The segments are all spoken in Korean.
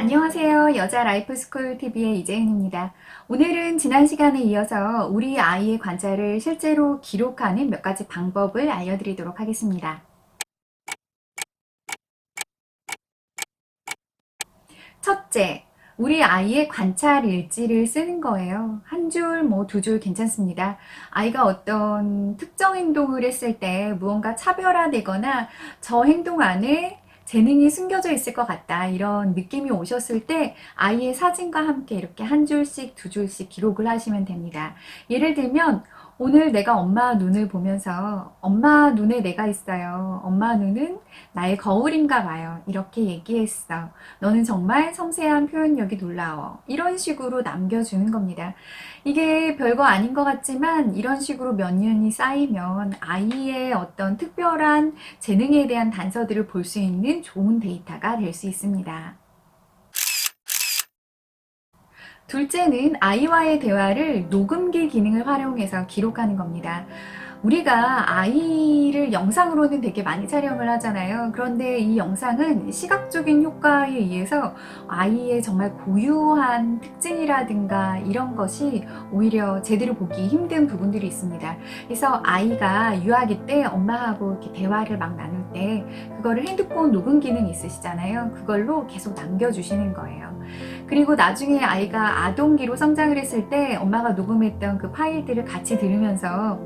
안녕하세요. 여자 라이프스쿨 TV의 이재은입니다. 오늘은 지난 시간에 이어서 우리 아이의 관찰을 실제로 기록하는 몇 가지 방법을 알려드리도록 하겠습니다. 첫째, 우리 아이의 관찰 일지를 쓰는 거예요. 한 줄, 두 줄 괜찮습니다. 아이가 어떤 특정 행동을 했을 때 무언가 차별화되거나 저 행동 안에 재능이 숨겨져 있을 것 같다. 이런 느낌이 오셨을 때 아이의 사진과 함께 이렇게 한 줄씩, 두 줄씩 기록을 하시면 됩니다. 예를 들면 오늘 내가 엄마 눈을 보면서 엄마 눈에 내가 있어요. 엄마 눈은 나의 거울인가 봐요. 이렇게 얘기했어. 너는 정말 섬세한 표현력이 놀라워. 이런 식으로 남겨주는 겁니다. 이게 별거 아닌 것 같지만 이런 식으로 몇 년이 쌓이면 아이의 어떤 특별한 재능에 대한 단서들을 볼 수 있는 좋은 데이터가 될 수 있습니다. 둘째는 아이와의 대화를 녹음기 기능을 활용해서 기록하는 겁니다. 우리가 아이를 영상으로는 되게 많이 촬영을 하잖아요. 그런데 이 영상은 시각적인 효과에 의해서 아이의 정말 고유한 특징이라든가 이런 것이 오히려 제대로 보기 힘든 부분들이 있습니다. 그래서 아이가 유아기 때 엄마하고 이렇게 대화를 막 나눌 때 그거를 핸드폰 녹음 기능이 있으시잖아요. 그걸로 계속 남겨주시는 거예요. 그리고 나중에 아이가 아동기로 성장을 했을 때 엄마가 녹음했던 그 파일들을 같이 들으면서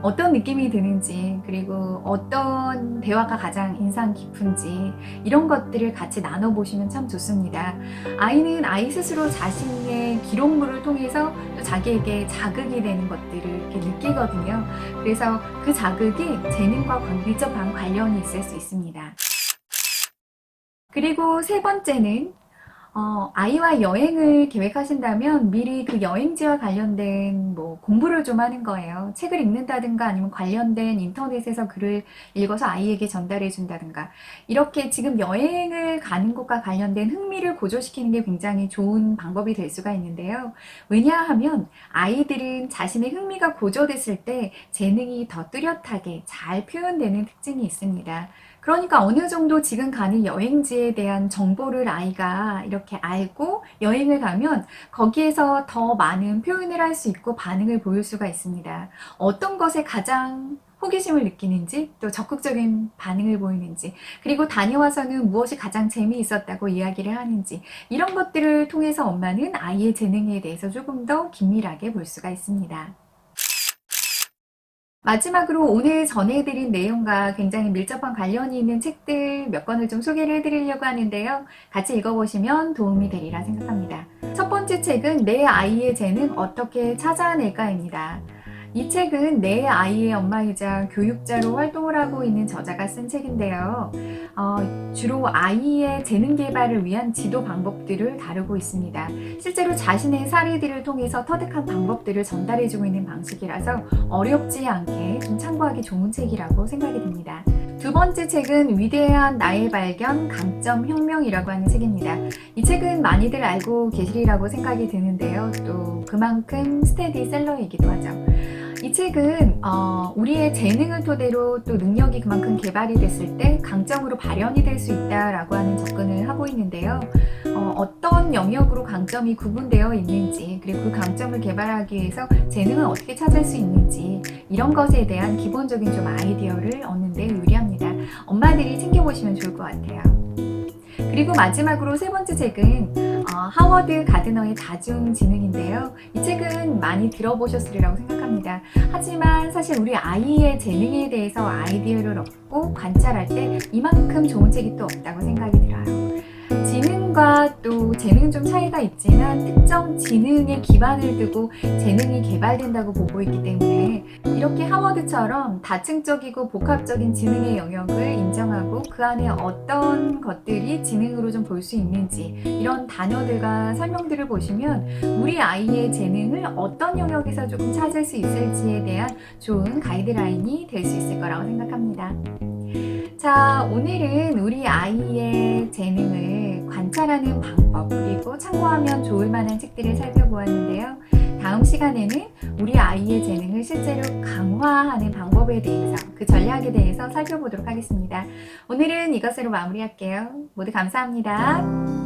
어떤 느낌이 드는지, 그리고 어떤 대화가 가장 인상 깊은지 이런 것들을 같이 나눠보시면 참 좋습니다. 아이는 아이 스스로 자신의 기록물을 통해서 또 자기에게 자극이 되는 것들을 이렇게 느끼거든요. 그래서 그 자극이 재능과 밀접한 관련이 있을 수 있습니다. 그리고 세 번째는 아이와 여행을 계획하신다면 미리 그 여행지와 관련된 공부를 좀 하는 거예요. 책을 읽는다든가 아니면 관련된 인터넷에서 글을 읽어서 아이에게 전달해 준다든가 이렇게 지금 여행을 가는 곳과 관련된 흥미를 고조시키는 게 굉장히 좋은 방법이 될 수가 있는데요. 왜냐하면 아이들은 자신의 흥미가 고조됐을 때 재능이 더 뚜렷하게 잘 표현되는 특징이 있습니다. 그러니까 어느 정도 지금 가는 여행지에 대한 정보를 아이가 이렇게 알고 여행을 가면 거기에서 더 많은 표현을 할 수 있고 반응을 보일 수가 있습니다. 어떤 것에 가장 호기심을 느끼는지 또 적극적인 반응을 보이는지 그리고 다녀와서는 무엇이 가장 재미있었다고 이야기를 하는지 이런 것들을 통해서 엄마는 아이의 재능에 대해서 조금 더 긴밀하게 볼 수가 있습니다. 마지막으로 오늘 전해드린 내용과 굉장히 밀접한 관련이 있는 책들 몇 권을 좀 소개를 해드리려고 하는데요. 같이 읽어보시면 도움이 되리라 생각합니다. 첫 번째 책은 내 아이의 재능 어떻게 찾아낼까입니다. 이 책은 내 아이의 엄마이자 교육자로 활동을 하고 있는 저자가 쓴 책인데요. 주로 아이의 재능 개발을 위한 지도 방법들을 다루고 있습니다. 실제로 자신의 사례들을 통해서 터득한 방법들을 전달해주고 있는 방식이라서 어렵지 않게 좀 참고하기 좋은 책이라고 생각이 듭니다. 두 번째 책은 위대한 나의 발견, 강점 혁명이라고 하는 책입니다. 이 책은 많이들 알고 계시리라고 생각이 드는데요. 또 그만큼 스테디셀러이기도 하죠. 이 책은 우리의 재능을 토대로 또 능력이 그만큼 개발이 됐을 때 강점으로 발현이 될 수 있다라고 하는 접근을 하고 있는데요. 어떤 영역으로 강점이 구분되어 있는지 그리고 그 강점을 개발하기 위해서 재능을 어떻게 찾을 수 있는지 이런 것에 대한 기본적인 좀 아이디어를 얻는 데 유리합니다. 엄마들이 챙겨보시면 좋을 것 같아요. 그리고 마지막으로 세 번째 책은 하워드 가드너의 다중지능인데요. 이 책은 많이 들어보셨으리라고 생각합니다. 하지만 사실 우리 아이의 재능에 대해서 아이디어를 얻고 관찰할 때 이만큼 좋은 책이 또 없다고 생각이 들어요. 지능과 또 재능은 좀 차이가 있지만 특정 지능에 기반을 두고 재능이 개발된다고 보고 있기 때문에 이렇게 하워드처럼 다층적이고 복합적인 지능의 영역을 인정하고 그 안에 어떤 것들이 지능으로 좀 볼 수 있는지 이런 단어들과 설명들을 보시면 우리 아이의 재능을 어떤 영역에서 조금 찾을 수 있을지에 대한 좋은 가이드라인이 될 수 있을 거라고 생각합니다. 자, 오늘은 우리 아이의 재능을 관찰하는 방법 그리고 참고하면 좋을 만한 책들을 살펴보았는데요. 다음 시간에는 우리 아이의 재능을 실제로 강화하는 방법에 대해서 그 전략에 대해서 살펴보도록 하겠습니다. 오늘은 이것으로 마무리할게요. 모두 감사합니다.